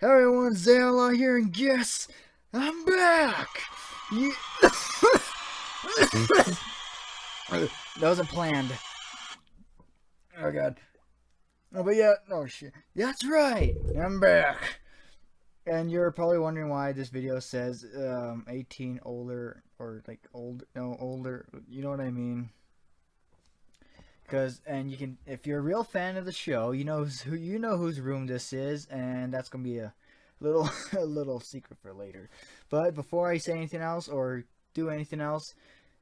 Everyone, Zayla here, and guess I'm back. You... that wasn't planned. Oh god. Oh, but yeah, no shit. That's right. I'm back. And you're probably wondering why this video says 18 older or like old, no older. You know what I mean? And you can, if you're a real fan of the show, you know whose room this is, and that's gonna be a little a little secret for later. But before I say anything else or do anything else,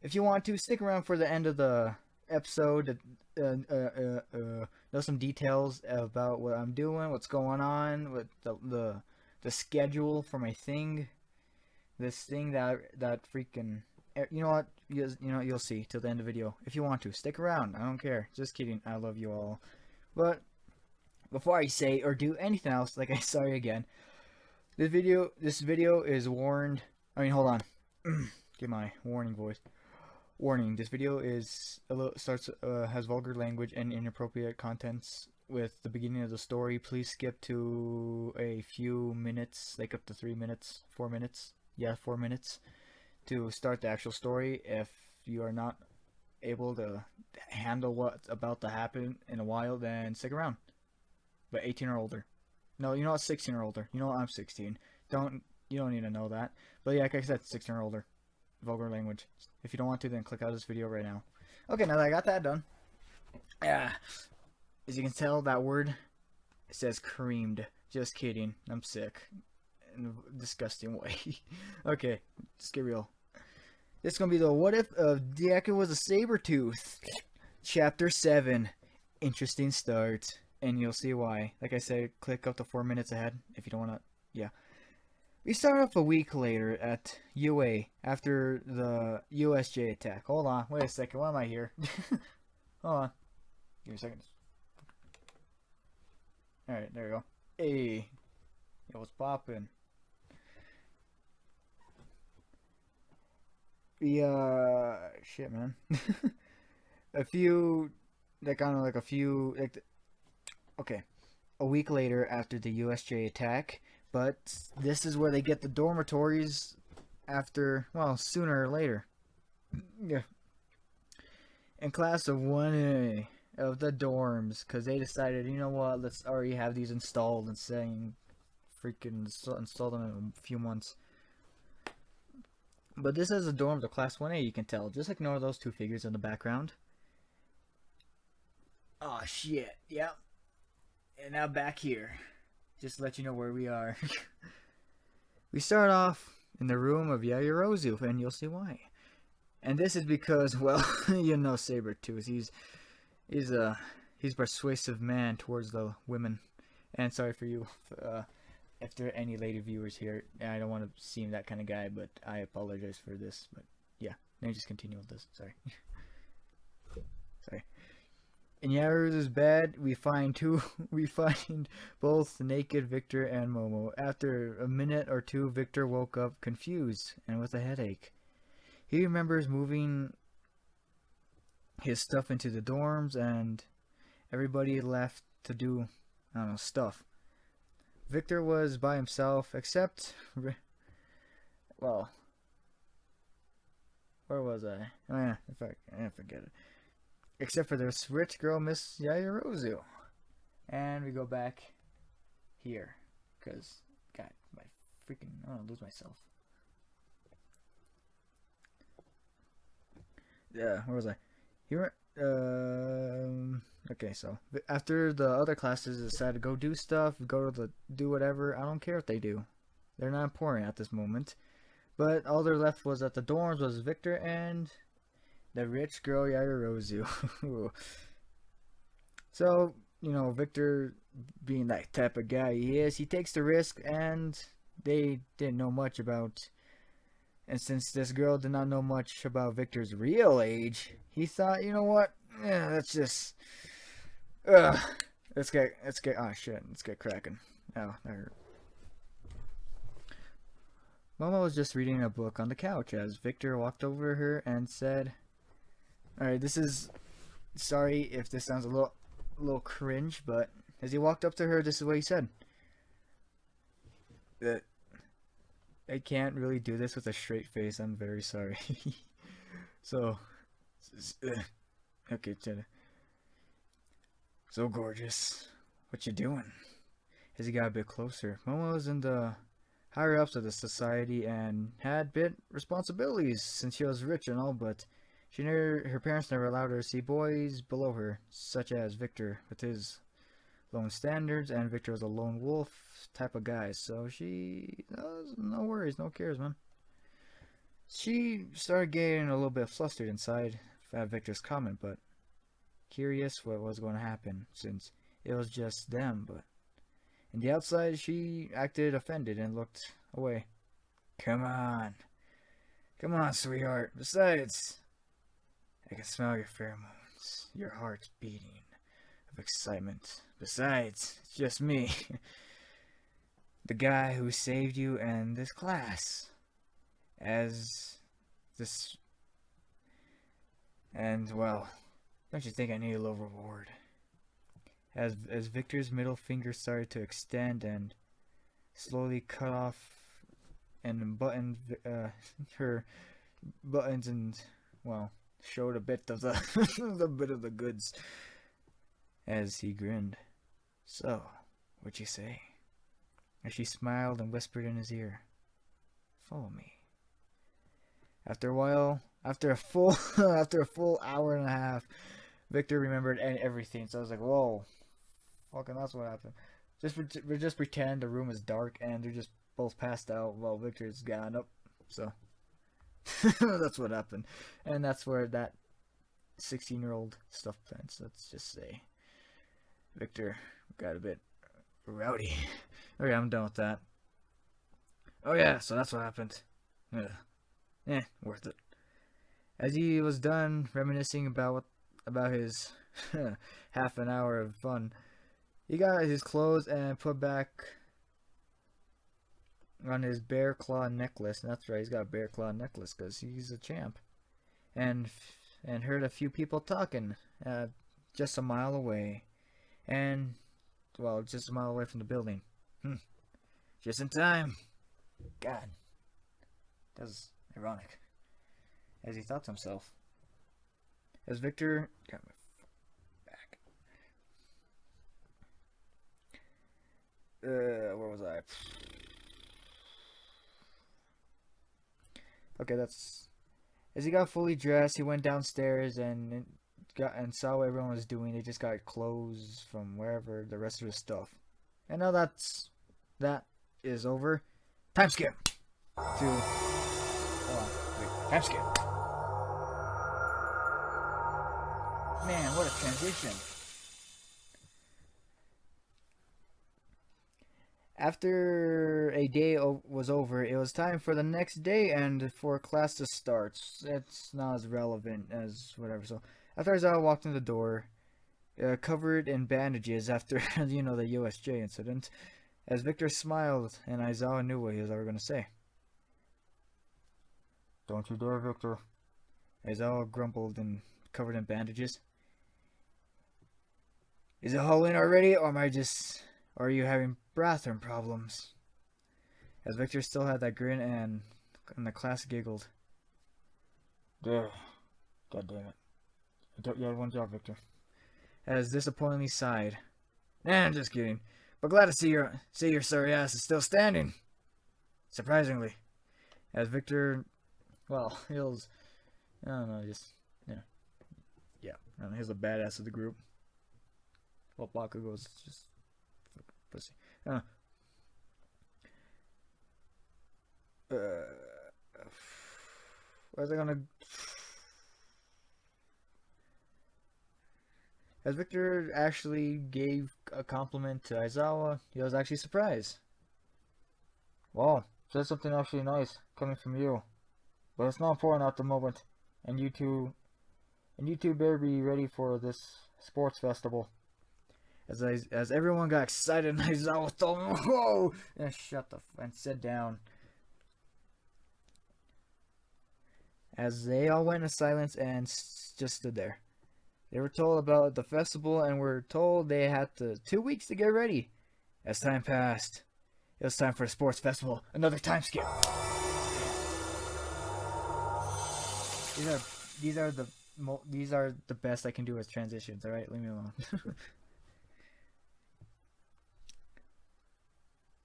if you want to stick around for the end of the episode, know some details about what I'm doing, what's going on with the schedule for my thing, this thing that freaking. You know what? You'll see till the end of the video. If you want to, stick around. I don't care. Just kidding. I love you all. But before I say or do anything else, like I sorry again. This video is warned. I mean, hold on. Get my warning voice. Warning. This video is has vulgar language and inappropriate contents. With the beginning of the story, please skip to a few minutes, like up to 3 minutes, 4 minutes. Yeah, 4 minutes. To start the actual story. If you are not able to handle what's about to happen in a while, then stick around. But 18 or older. No, you know what, 16 or older. You know what, I'm 16. You don't need to know that. But yeah, like I said, 16 or older. Vulgar language. If you don't want to, then click out of this video right now. Okay, now that I got that done. Yeah. As you can tell, that word, it says creamed. Just kidding. I'm sick. In a disgusting way. Okay, just get real. This is going to be the What If Deku was a Sabertooth. Chapter 7. Interesting start. And you'll see why. Like I said, click up to 4 minutes ahead if you don't want to. Yeah. We start off a week later at UA after the USJ attack. Hold on. Wait a second. Why am I here? Hold on. Give me a second. Alright, there we go. Hey. Yo, what's poppin'? Shit, man. A few, like, I don't know, like a few, like, okay. A week later after the USJ attack, but this is where they get the dormitories after, well, sooner or later. Yeah. In class of 1A of the dorms, because they decided, you know what, let's already have these installed and saying freaking install them in a few months. But this is a dorm of class 1A, you can tell. Just ignore those two figures in the background. Oh shit, yep. And now back here. Just to let you know where we are. We start off in the room of Yaoyorozu, and you'll see why. And this is because, well, you know Sabertooth. He's a persuasive man towards the women. And sorry for you, if there are any lady viewers here. I don't want to seem that kind of guy, but I apologize for this. But yeah, let me just continue with this. Sorry. Sorry. In Yaru's bed, we find both naked Victor and Momo. After a minute or two, Victor woke up confused and with a headache. He remembers moving his stuff into the dorms, and everybody left to do, I don't know, stuff. Victor was by himself, except, well, where was I? Oh yeah, I forget it. Except for this rich girl, Miss Yaoyorozu. And we go back here, because, God, I want to lose myself. Yeah, where was I? Here, okay, so after the other classes decided to go do stuff, do whatever, I don't care what they do. They're not important at this moment. But all there left was at the dorms was Victor and the rich girl Yaoyorozu. So, you know, Victor, being that type of guy he is, he takes the risk, and they didn't know much about. And since this girl did not know much about Victor's real age, he thought, you know what? Yeah, let's just, let's get, oh shit, let's get cracking. Oh, that hurt. Momo was just reading a book on the couch as Victor walked over to her and said, alright, this is, sorry if this sounds a little cringe, but as he walked up to her, this is what he said. Uh, I can't really do this with a straight face. I'm very sorry. So, okay, Jenna. So gorgeous. What you doing? As he got a bit closer, Momo was in the higher ups of the society and had bit responsibilities since she was rich and all, but her parents never allowed her to see boys below her, such as Victor with his lone standards, and Victor was a lone wolf type of guy, so she no worries, no cares, man. She started getting a little bit flustered inside at Victor's comment, but curious what was going to happen since it was just them, but in the outside she acted offended and looked away. Come on. Come on, sweetheart. Besides, I can smell your pheromones. Your heart's beating of excitement. Besides, it's just me. The guy who saved you and this class. As this... And, well, don't you think I need a little reward? As Victor's middle finger started to extend and slowly cut off and buttoned her buttons and, well, showed a bit of the bit of the goods as he grinned. So, what'd you say? As she smiled and whispered in his ear, follow me. After a while, after a full hour and a half, Victor remembered everything. So I was like, whoa, fucking that's what happened. Just pretend the room is dark and they're just both passed out while Victor's gone up. So that's what happened, and that's where that 16-year-old stuff ends. Let's just say Victor got a bit rowdy. Okay, I'm done with that. Oh yeah, so that's what happened. Worth it. As he was done reminiscing about his half an hour of fun, he got his clothes and put back on his bear claw necklace. And that's right, he's got a bear claw necklace because he's a champ. And heard a few people talking just a mile away. And, well, just a mile away from the building. Just in time. God. That was ironic. As he thought to himself. As Victor got my back. Where was I? Okay, that's... As he got fully dressed, he went downstairs and saw what everyone was doing. They just got clothes from wherever, the rest of the stuff. And now that is over. Time skip to... time skip. Man, what a transition. After a day was over, it was time for the next day and for class to start. It's not as relevant as whatever. So after Aizawa walked in the door, covered in bandages after, the USJ incident, as Victor smiled and Aizawa knew what he was ever going to say. Don't you dare, Victor. Aizawa grumbled and covered in bandages. Is it Halloween already, or are you having bathroom problems? As Victor still had that grin and the class giggled. Duh. God damn it. You had one job, Victor. As disappointingly sighed. Nah, I'm just kidding. But glad to see your sorry ass is still standing. Surprisingly. As Victor, well, he was, I don't know, just, yeah. I don't know, he was the badass of the group. Well, Bakugo was just pussy. Where's I gonna... As Victor actually gave a compliment to Aizawa, he was actually surprised. Wow, said something actually nice coming from you. But it's not important at the moment. And you two better be ready for this sports festival. As everyone got excited, and Aizawa told him, "Whoa!" and and sit down. As they all went into silence and just stood there. They were told about the festival and were told they had 2 weeks to get ready. As time passed, It was time for the sports festival. Another time skip. These are these are the these are the best I can do as transitions. All right, leave me alone.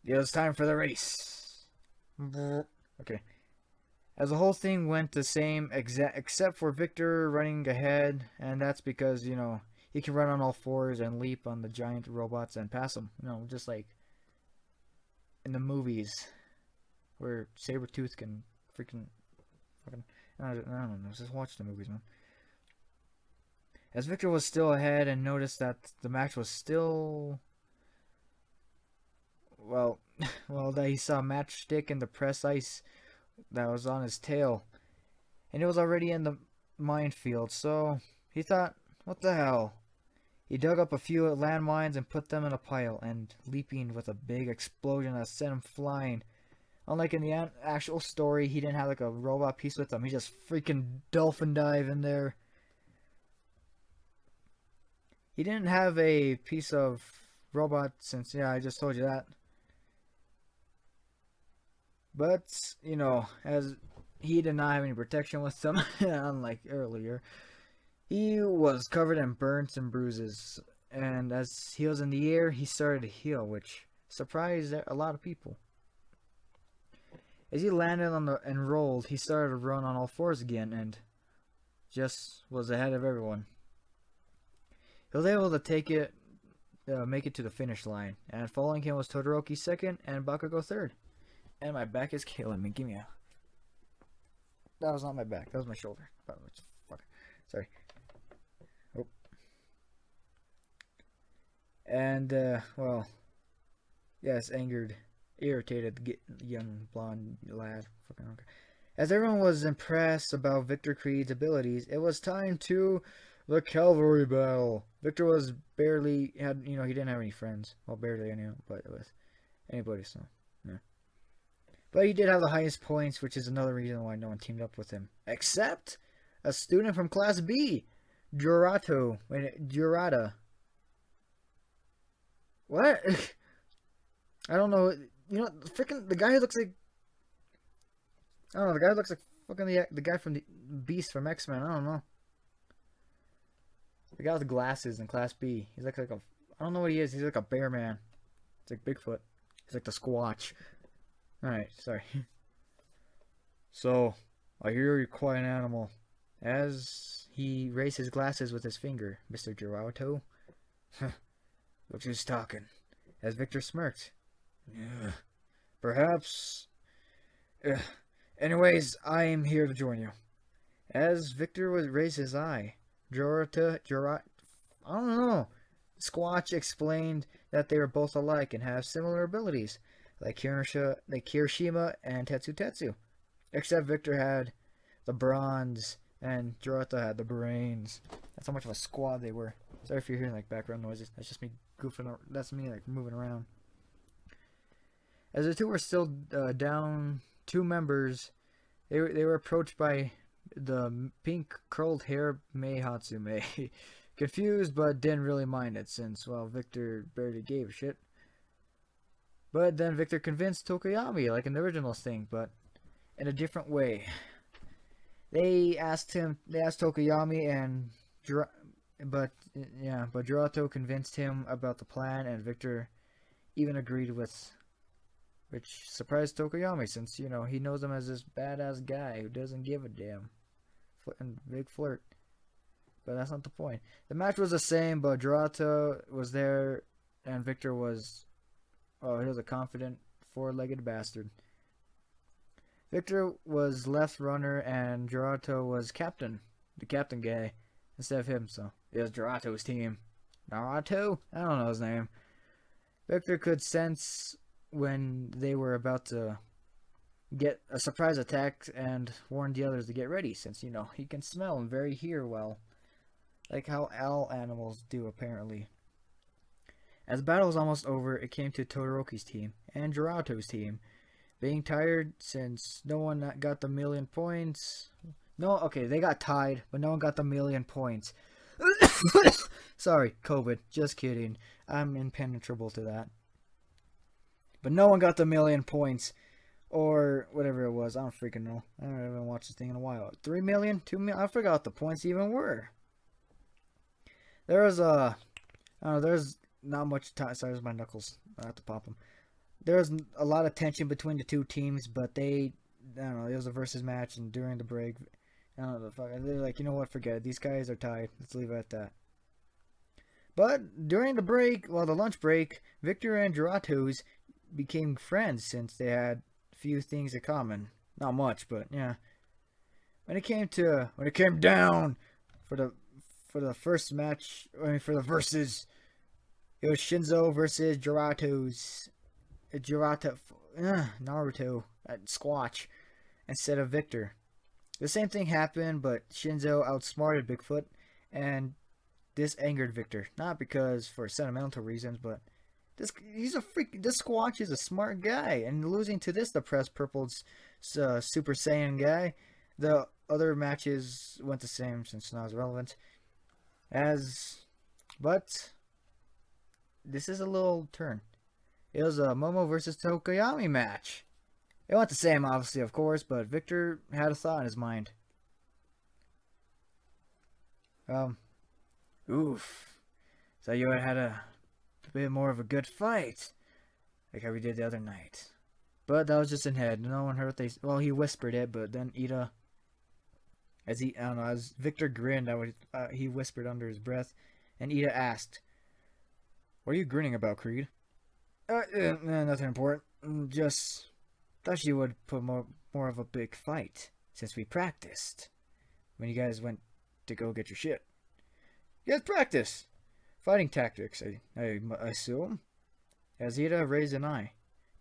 It was time for the race. Okay. As the whole thing went the same except for Victor running ahead, and that's because, you know, he can run on all fours and leap on the giant robots and pass them. You know, just like in the movies where Sabertooth can freaking fucking I don't know, just watch the movies, man. As Victor was still ahead and noticed that the match was still well that he saw Matchstick in the press ice that was on his tail, and it was already in the minefield, so he thought, what the hell? He dug up a few landmines and put them in a pile, and leaping with a big explosion that sent him flying. Unlike in the actual story, he didn't have like a robot piece with him. He just freaking dolphin dive in there. He didn't have a piece of robot since, yeah, I just told you that. But, you know, as he did not have any protection with him, unlike earlier, he was covered in burns and bruises. And as he was in the air, he started to heal, which surprised a lot of people. As he landed on and rolled, he started to run on all fours again, and just was ahead of everyone. He was able to make it to the finish line, and following him was Todoroki second and Bakugo third. And my back is killing me. Give me a... That was not my back. That was my shoulder. Fuck. Sorry. Oh. And, well... Yes, irritated young blonde lad. Fucking okay. As everyone was impressed about Victor Creed's abilities, it was time to the Cavalry battle. Victor was he didn't have any friends. Well, barely anyone, but with anybody, so... Yeah. But he did have the highest points, which is another reason why no one teamed up with him. Except a student from Class B, Jurata. What? I don't know. You know, freaking the guy who looks like... I don't know, the guy who looks like fucking the guy from the Beast from X-Men. I don't know. The guy with the glasses in Class B. He's like a... I don't know what he is. He's like a bear man. It's like Bigfoot. He's like the Squatch. Alright, sorry. So, I hear you're quite an animal. As he raised his glasses with his finger, Mr. Girato. Look who's talking. As Victor smirked. Perhaps... anyways, I am here to join you. As Victor raised his eye, I don't know. Squatch explained that they were both alike and have similar abilities, like Kirishima and Tetsu. Except Victor had the bronze and Jurata had the brains. That's how much of a squad they were. Sorry if you're hearing like background noises. That's just me goofing. That's me like moving around. As the two were still down 2 members, they were approached by the pink curled hair Mei Hatsume. Confused, but didn't really mind it since, well, Victor barely gave a shit. But then Victor convinced Tokoyami, like in the original thing, but in a different way. They asked Tokoyami but Jurato convinced him about the plan, and Victor even agreed with, which surprised Tokoyami since, you know, he knows him as this badass guy who doesn't give a damn. And big flirt. But that's not the point. The match was the same, but Jurato was there, and Victor was... Oh, he was a confident, 4-legged bastard. Victor was left runner, and Jurato was captain. The captain guy. Instead of him, so... It was Jurato's team. Naruto? I don't know his name. Victor could sense when they were about to get a surprise attack and warned the others to get ready, since, you know, he can smell and very hear well. Like how all animals do, apparently. As the battle was almost over, it came to Todoroki's team and Jurato's team. Being tired since no one got the 1,000,000 points. No, okay, they got tied, but no one got the 1,000,000 points. Sorry, COVID. Just kidding. I'm impenetrable to that. But no one got the 1,000,000 points. Or whatever it was. I don't freaking know. I haven't watched this thing in a while. 3 million? 2 million? I forgot what the points even were. There was I don't know, there's not much time. Sorry, there's my knuckles. I have to pop them. There was a lot of tension between the two teams, but I don't know, it was a versus match, and during the break, I don't know, they're like, you know what, forget it. These guys are tied. Let's leave it at that. But during the break, well, the lunch break, Victor and Giratos became friends since they had few things in common. Not much, but yeah. When it came down for the first match, for the versus, it was Shinzo versus Naruto at Squatch instead of Victor. The same thing happened, but Shinzo outsmarted Bigfoot, and this angered Victor. Not because for sentimental reasons, but he's a freak. This Squatch is a smart guy, and losing to the pressed purple's Super Saiyan guy. The other matches went the same since now it's relevant. But this is a little turn. It was a Momo versus Tokoyami match. It went the same, obviously, of course, but Victor had a thought in his mind. Oof. So you had a bit more of a good fight, like how we did the other night. But that was just in head. No one heard he whispered it, but then Ida, as Victor grinned, he whispered under his breath, and Ida asked, "What are you grinning about, Creed?" Nothing important. Just thought you would put more of a big fight since we practiced when you guys went to go get your shit. You guys practice fighting tactics, I assume. As Ida raised an eye.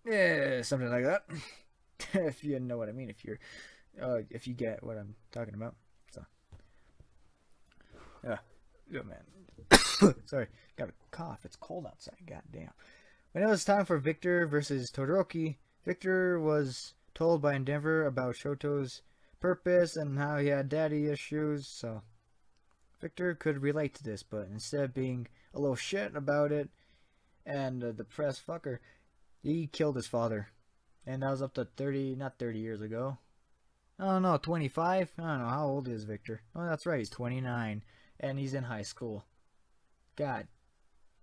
Yeah, something like that. If you know what I mean, if you get what I'm talking about. So, yeah, man. Sorry, got a cough. It's cold outside. God damn. When it was time for Victor versus Todoroki, Victor was told by Endeavor about Shoto's purpose and how he had daddy issues, so Victor could relate to this, but instead of being a little shit about it and a depressed fucker, he killed his father. And that was up to 30 years ago. I don't know, 25? I don't know, how old is Victor? Oh, that's right, he's 29, and he's in high school. God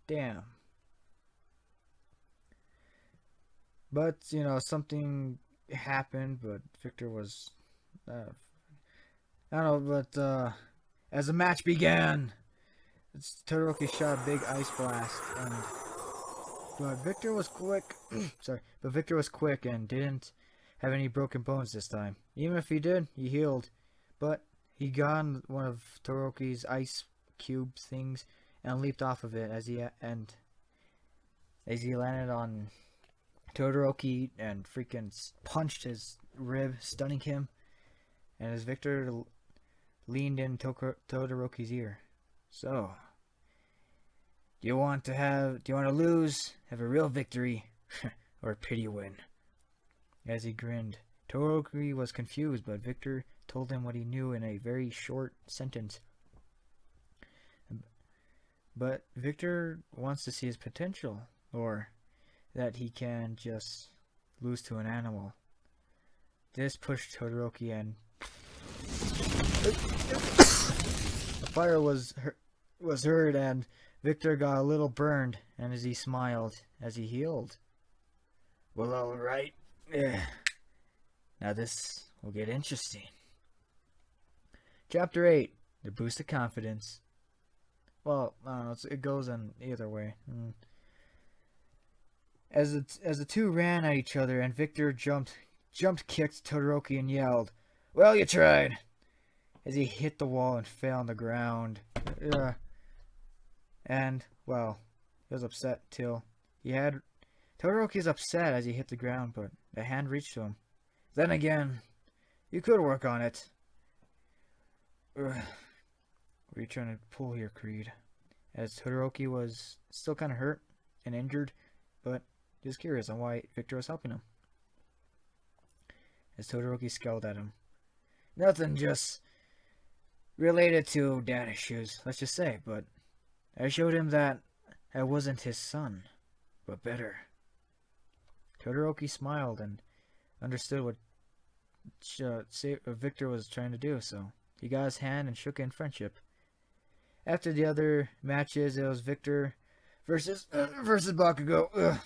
damn. But, something happened, but Victor was, I don't know, but, as the match began, Todoroki shot a big ice blast, but Victor was quick, but Victor was quick and didn't have any broken bones this time. Even if he did, he healed, but he got on one of Todoroki's ice cube things and leaped off of it as he landed on Todoroki and freaking punched his rib, stunning him. And as Victor leaned in Todoroki's ear, "So, do you want to lose, have a real victory, or a pity win?" As he grinned, Todoroki was confused, but Victor told him what he knew in a very short sentence. But Victor wants to see his potential, or that he can just lose to an animal. This pushed Todoroki, and a fire was heard, and Victor got a little burned, and as he smiled as he healed. "Well, all right. Now this will get interesting." Chapter 8: The Boost of Confidence. Well, I don't know, it goes in either way. As the two ran at each other, and Victor jumped kicked Todoroki and yelled, "Well, you tried!" as he hit the wall and fell on the ground. And, well, he was upset till Todoroki's upset as he hit the ground, but a hand reached to him. "Then again, you could work on it." "What are you trying to pull here, Creed?" As Todoroki was still kind of hurt and injured, but he was curious on why Victor was helping him. As Todoroki scowled at him. "Nothing, just related to dad issues, let's just say, but I showed him that I wasn't his son, but better." Todoroki smiled and understood what Victor was trying to do, so he got his hand and shook it in friendship. After the other matches, it was Victor versus Bakugo. Ugh.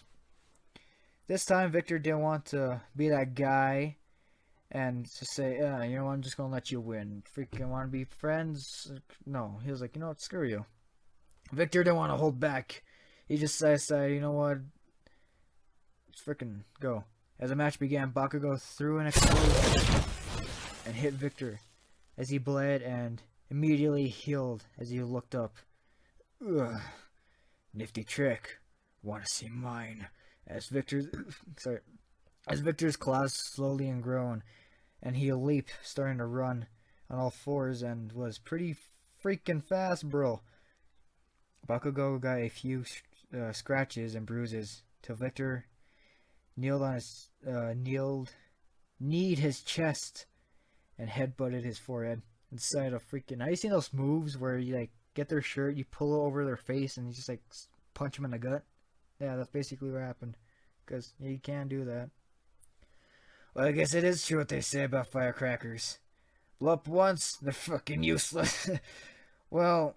This time, Victor didn't want to be that guy and to say, yeah, you know what, I'm just gonna let you win. Freaking want to be friends? No, he was like, you know what, screw you. Victor didn't want to hold back. He just decided, you know what, let's freaking go. As the match began, Bakugo threw an explosion and hit Victor as he bled and immediately healed as he looked up. Ugh. Nifty trick. Wanna see mine? As Victor's claws slowly grown, and he leaped, starting to run on all fours, and was pretty freaking fast, bro. Bakugo got a few scratches and bruises till Victor kneed his chest and headbutted his forehead inside a freaking. Have you seen those moves where you like get their shirt, you pull it over their face, and you just like punch them in the gut? Yeah, that's basically what happened. Because you can do that. Well, I guess it is true what they say about firecrackers. Blow up once, they're fucking useless. Well,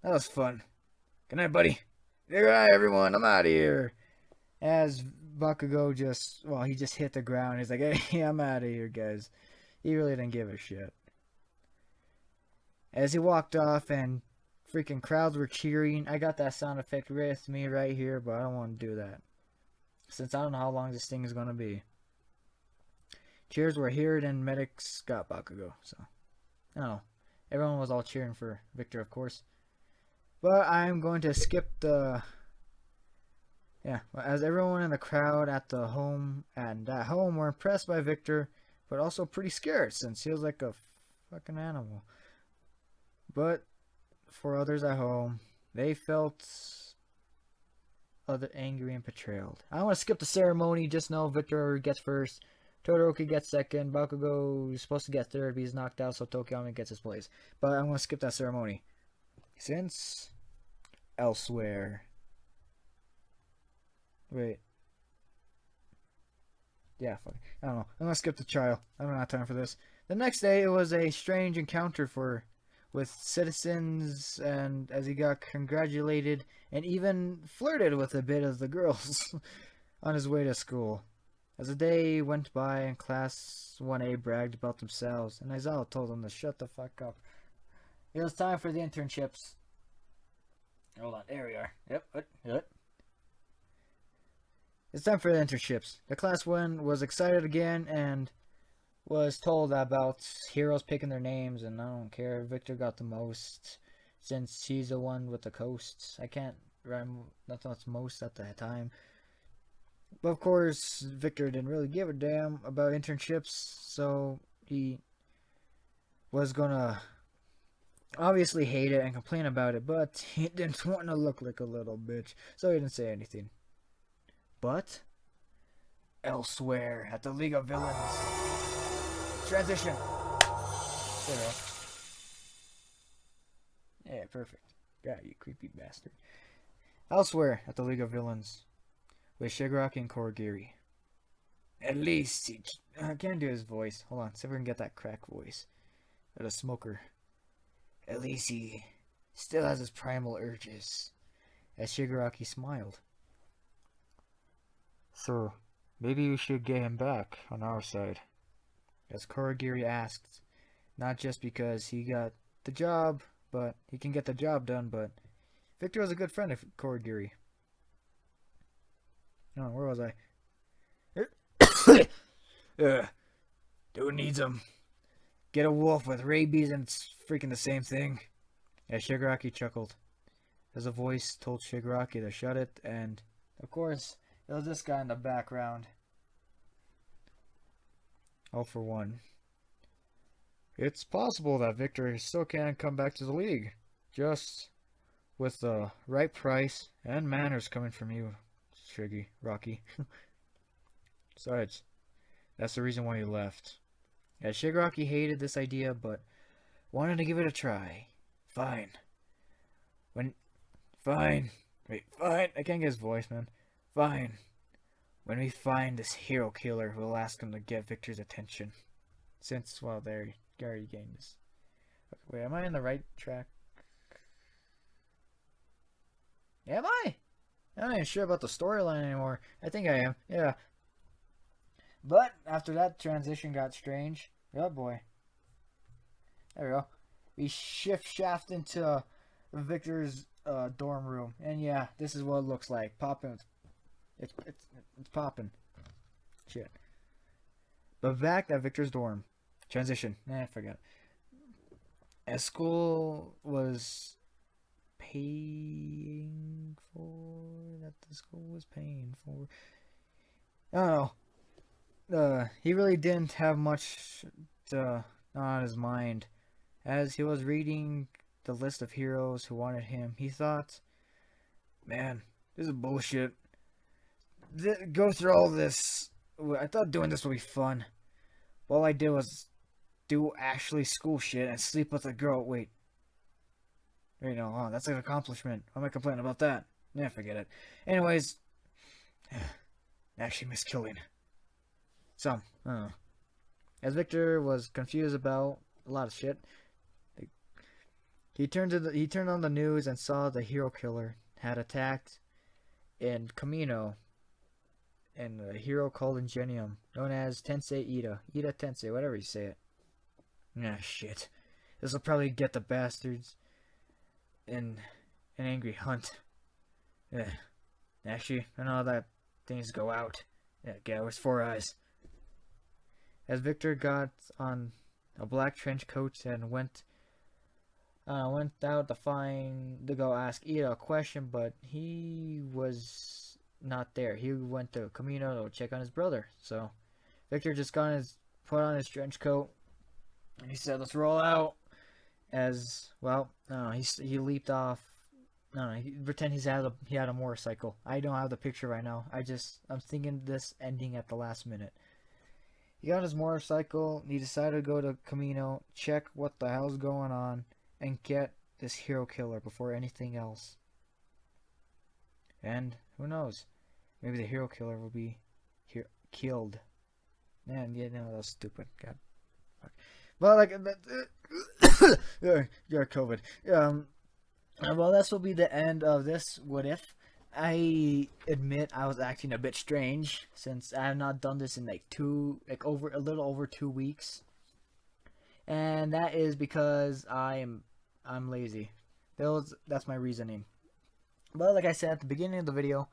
that was fun. Good night, buddy. Good night, everyone. I'm out of here. As Bakugo he just hit the ground. He's like, hey, I'm out of here, guys. He really didn't give a shit. As he walked off and freaking crowds were cheering, I got that sound effect with me right here, but I don't want to do that, since I don't know how long this thing is going to be. Cheers were heard and medics got Bakugo, so I don't know. Everyone was all cheering for Victor, of course. But I'm going to skip the... Yeah, as everyone in the crowd at home were impressed by Victor, but also pretty scared since he was like a fucking animal. But for others at home, they felt angry and betrayed. I want to skip the ceremony. Just know Victor gets first, Todoroki gets second, Bakugo is supposed to get third, but he's knocked out, so Tokiyami gets his place. But I'm going to skip that ceremony. Since elsewhere. Wait. Yeah, fuck. I don't know. I'm going to skip the trial. I don't have time for this. The next day, it was a strange encounter with citizens, and as he got congratulated and even flirted with a bit of the girls on his way to school. As the day went by and Class 1A bragged about themselves, and Aizawa told them to shut the fuck up. It was time for the internships. Hold on, there we are. Yep. It's time for the internships. The Class 1 was excited again and was told about heroes picking their names, and I don't care. Victor got the most, since he's the one with the coasts. I can't rhyme nothing else most at the time. But of course, Victor didn't really give a damn about internships, so he was gonna obviously hate it and complain about it, but he didn't want to look like a little bitch, so he didn't say anything. But elsewhere at the League of Villains. Transition. There we go. Yeah, perfect. God, you creepy bastard. Elsewhere at the League of Villains, with Shigaraki and Korogiri. At least I can't do his voice. Hold on, see if we can get that crack voice. Of a smoker. At least he still has his primal urges. As Shigaraki smiled. So, maybe we should get him back on our side. As Korogiri asked, not just because he got the job, but he can get the job done, but Victor was a good friend of Korogiri. No, where was I? Dude needs him. Get a wolf with rabies and it's freaking the same thing. As Shigaraki chuckled, as a voice told Shigaraki to shut it, and of course, it was this guy in the background. All for one. It's possible that Victor still can come back to the league, just with the right price and manners coming from you, Rocky. Besides, that's the reason why he left. As Shigaraki hated this idea, but wanted to give it a try. Fine. Fine. I can't get his voice, man. Fine. When we find this hero killer, we'll ask him to get Victor's attention. Since, well, there, you already gained this. Okay, wait, am I on the right track? Am I? I'm not even sure about the storyline anymore. I think I am, yeah. But after that transition got strange. Oh boy. There we go. We shift shaft into Victor's dorm room. And yeah, this is what it looks like. Popping. It's popping. Shit. But back at Victor's dorm. Transition. Forget. As school was paying for, that the school was paying for. I don't know. He really didn't have much on his mind. As he was reading the list of heroes who wanted him, he thought, man, this is bullshit. Go through all this. I thought doing this would be fun. All I did was do actually school shit and sleep with a girl. Wait, no, oh, that's an accomplishment. Why am I complaining about that? Yeah, forget it. Anyways, actually miss killing. Some, I don't know. As Victor was confused about a lot of shit, he turned on the news and saw the hero killer had attacked in Camino, and a hero called Ingenium, known as Tensei Ida Tensei, whatever you say it. Nah, shit. This will probably get the bastards in an angry hunt. Actually, I know that things go out. Yeah, guy with 4 eyes. As Victor got on a black trench coat and went out to go ask Ida a question, but he was not there. He went to Camino to check on his brother. So Victor just put on his trench coat, and he said, "Let's roll out." As well, he leaped off. He pretend he had a motorcycle. I don't have the picture right now. I'm thinking this ending at the last minute. He got his motorcycle. He decided to go to Camino, check what the hell's going on, and get this hero killer before anything else. And who knows? Maybe the hero killer will be killed. Man, yeah, no, that was stupid. God. Fuck. Well, like, you're COVID. Well, this will be the end of this What If. I admit I was acting a bit strange since I have not done this in a little over 2 weeks, and that is because I'm lazy. That's my reasoning. But like I said at the beginning of the video,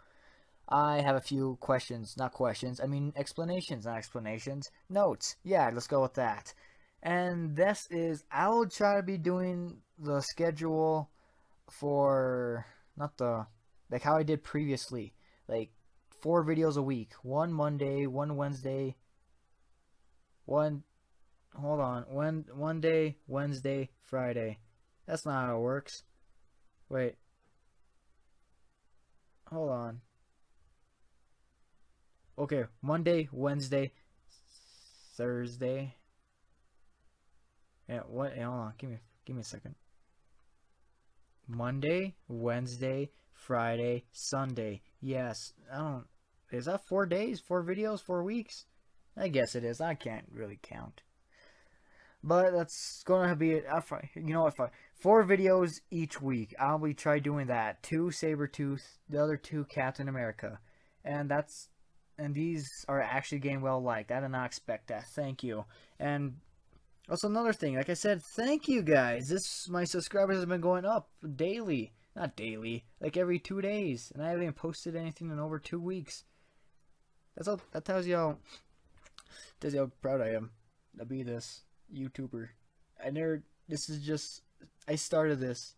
I have a few questions, not questions. I mean explanations, not explanations. Notes. Yeah, let's go with that. And this is, I'll try to be doing the schedule for, not the, like how I did previously. Like 4 videos a week. 1 Monday, 1 Wednesday, one day, Wednesday, Friday. That's not how it works. Wait. Hold on. Okay, Monday, Wednesday, Thursday. Yeah, what? Hold on, give me a second. Monday, Wednesday, Friday, Sunday. Yes, is that 4 days? 4 videos? 4 weeks? I guess it is. I can't really count. But that's gonna be, you know what, 4 videos each week. I'll be try doing that. 2 Sabertooth, the other 2 Captain America. And these are actually getting well liked. I did not expect that. Thank you. And also another thing, like I said, thank you guys. My subscribers have been going up daily. Not daily, like every 2 days. And I haven't even posted anything in over 2 weeks. That tells you how proud I am to be this YouTuber. I started this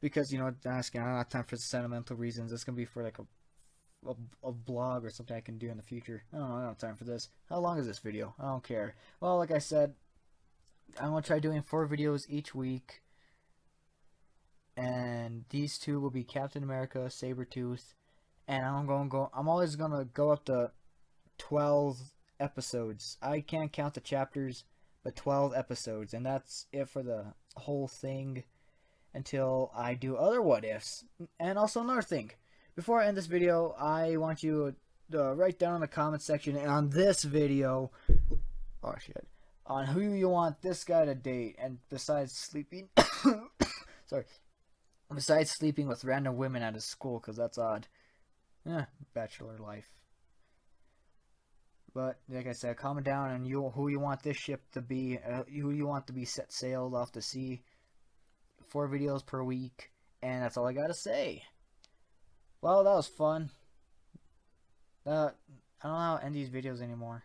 because, you know, asking, I don't have time for sentimental reasons. It's gonna be for like a blog or something I can do in the future. I don't have time for this. How long is this video? I don't care. Well, like I said, I'm gonna try doing 4 videos each week, and these 2 will be Captain America, Sabertooth, and I'm always gonna go up to 12 episodes. I can't count the chapters, but 12 episodes, and that's it for the whole thing until I do other what ifs. And also another thing, before I end this video, I want you write down in the comment section on this video. Oh shit. On who you want this guy to date, and besides sleeping, sorry, besides sleeping with random women at his school, because that's odd. Bachelor life. But like I said, comment down on who you want this ship to be, who you want to be set sailed off to sea. 4 videos per week, and that's all I gotta say. Well, that was fun. I don't know how to end these videos anymore.